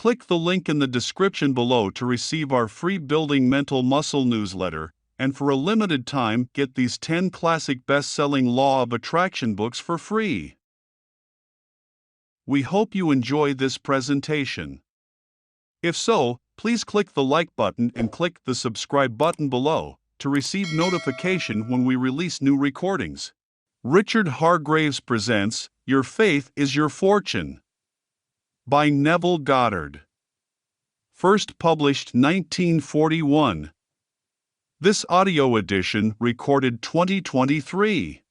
Click the link in the description below to receive our free Building Mental Muscle newsletter, and for a limited time, get these 10 classic best-selling Law of Attraction books for free. We hope you enjoy this presentation. If so, please click the like button and click the subscribe button below to receive notification when we release new recordings. Richard Hargraves presents Your Faith is Your Fortune by Neville Goddard. First published 1941. This audio edition recorded 2023.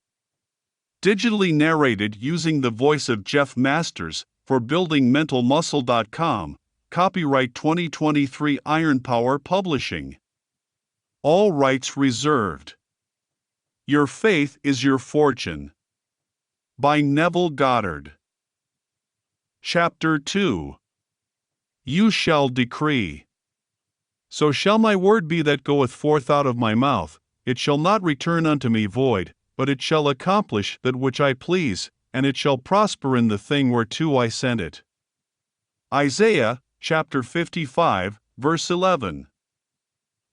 Digitally narrated using the voice of Jeff Masters for buildingmentalmuscle.com. Copyright 2023 Iron Power Publishing. All rights reserved. Your Faith is Your Fortune by Neville Goddard. Chapter 2. You shall decree. So shall my word be that goeth forth out of my mouth, it shall not return unto me void, but it shall accomplish that which I please, and it shall prosper in the thing whereto I send it. Isaiah, chapter 55, verse 11.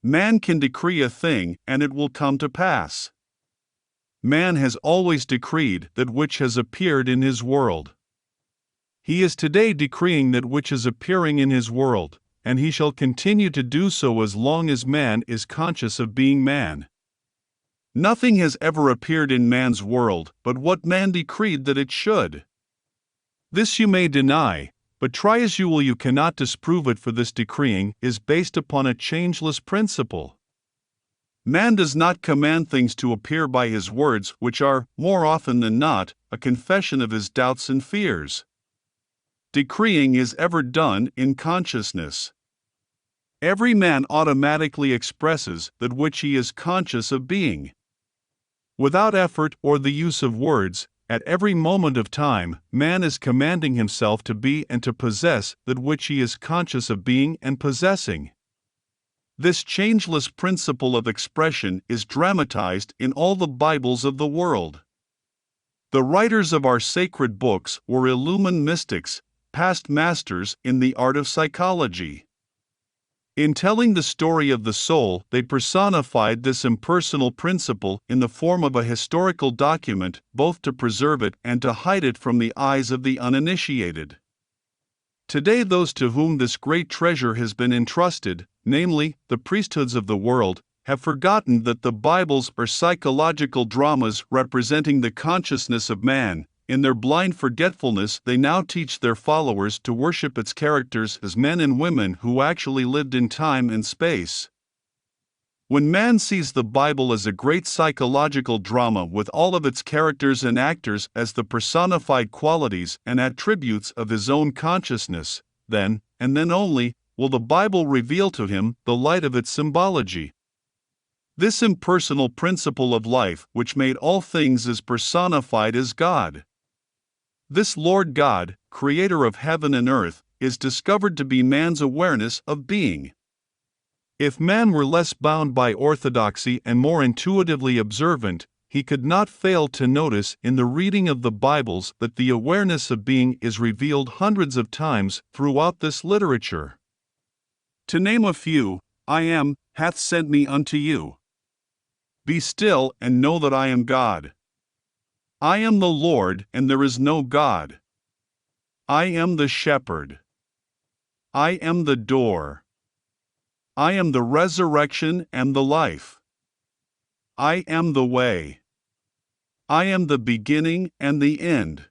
Man can decree a thing, and it will come to pass. Man has always decreed that which has appeared in his world. He is today decreeing that which is appearing in his world, and he shall continue to do so as long as man is conscious of being man. Nothing has ever appeared in man's world but what man decreed that it should. This you may deny, but try as you will, you cannot disprove it, for this decreeing is based upon a changeless principle. Man does not command things to appear by his words, which are, more often than not, a confession of his doubts and fears. Decreeing is ever done in consciousness. Every man automatically expresses that which he is conscious of being. Without effort or the use of words, at every moment of time, man is commanding himself to be and to possess that which he is conscious of being and possessing. This changeless principle of expression is dramatized in all the Bibles of the world. The writers of our sacred books were illumined mystics, past masters in the art of psychology. In telling the story of the soul, they personified this impersonal principle in the form of a historical document, both to preserve it and to hide it from the eyes of the uninitiated. Today, those to whom this great treasure has been entrusted, namely, the priesthoods of the world, have forgotten that the Bibles are psychological dramas representing the consciousness of man. In their blind forgetfulness, they now teach their followers to worship its characters as men and women who actually lived in time and space. When man sees the Bible as a great psychological drama with all of its characters and actors as the personified qualities and attributes of his own consciousness, then, and then only, will the Bible reveal to him the light of its symbology. This impersonal principle of life which made all things is personified as God. This Lord God, creator of heaven and earth, is discovered to be man's awareness of being. If man were less bound by orthodoxy and more intuitively observant, he could not fail to notice in the reading of the Bibles that the awareness of being is revealed hundreds of times throughout this literature. To name a few, I am, hath sent me unto you. Be still and know that I am God. I am the Lord, and there is no God. I am the shepherd. I am the door. I am the resurrection and the life. I am the way. I am the beginning and the end.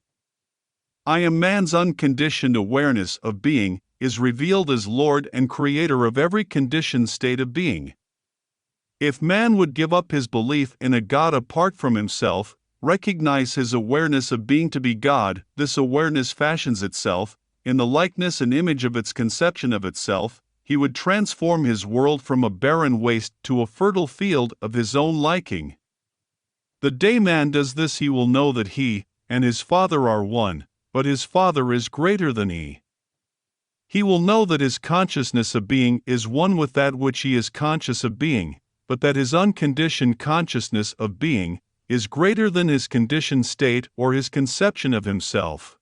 I am man's unconditioned awareness of being, is revealed as Lord and Creator of every conditioned state of being. If man would give up his belief in a God apart from himself, recognize his awareness of being to be God, this awareness fashions itself, in the likeness and image of its conception of itself, he would transform his world from a barren waste to a fertile field of his own liking. The day man does this, he will know that he and his Father are one, but his Father is greater than he. He will know that his consciousness of being is one with that which he is conscious of being, but that his unconditioned consciousness of being is greater than his conditioned state or his conception of himself.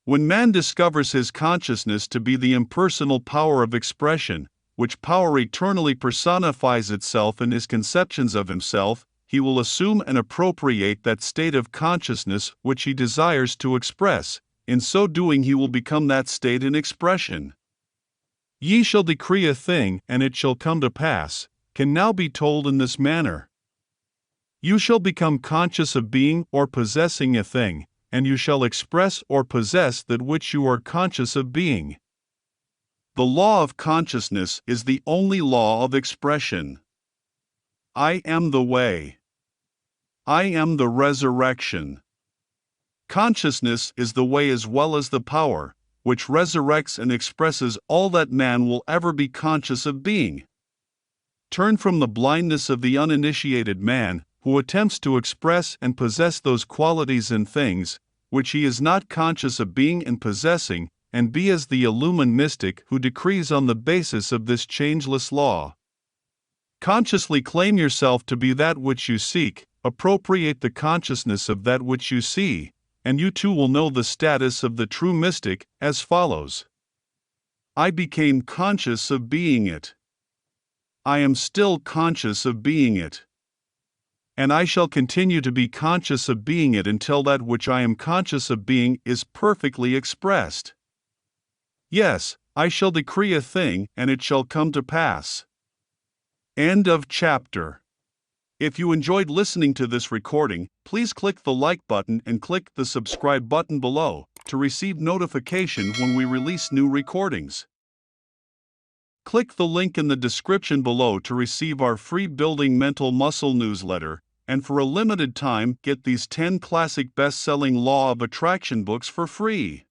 When man discovers his consciousness to be the impersonal power of expression, which power eternally personifies itself in his conceptions of himself, he will assume and appropriate that state of consciousness which he desires to express. In so doing, he will become that state in expression. Ye shall decree a thing, and it shall come to pass, can now be told in this manner. You shall become conscious of being or possessing a thing, and you shall express or possess that which you are conscious of being. The law of consciousness is the only law of expression. I am the way. I am the resurrection. Consciousness is the way as well as the power, which resurrects and expresses all that man will ever be conscious of being. Turn from the blindness of the uninitiated man, who attempts to express and possess those qualities and things which he is not conscious of being and possessing, and be as the illumined mystic who decrees on the basis of this changeless law. Consciously claim yourself to be that which you seek, appropriate the consciousness of that which you see, and you too will know the status of the true mystic as follows. I became conscious of being it. I am still conscious of being it. And I shall continue to be conscious of being it until that which I am conscious of being is perfectly expressed. Yes, I shall decree a thing, and it shall come to pass. End of chapter. If you enjoyed listening to this recording, please click the like button and click the subscribe button below to receive notification when we release new recordings. Click the link in the description below to receive our free Building Mental Muscle newsletter, and for a limited time get these 10 classic best-selling Law of Attraction books for free.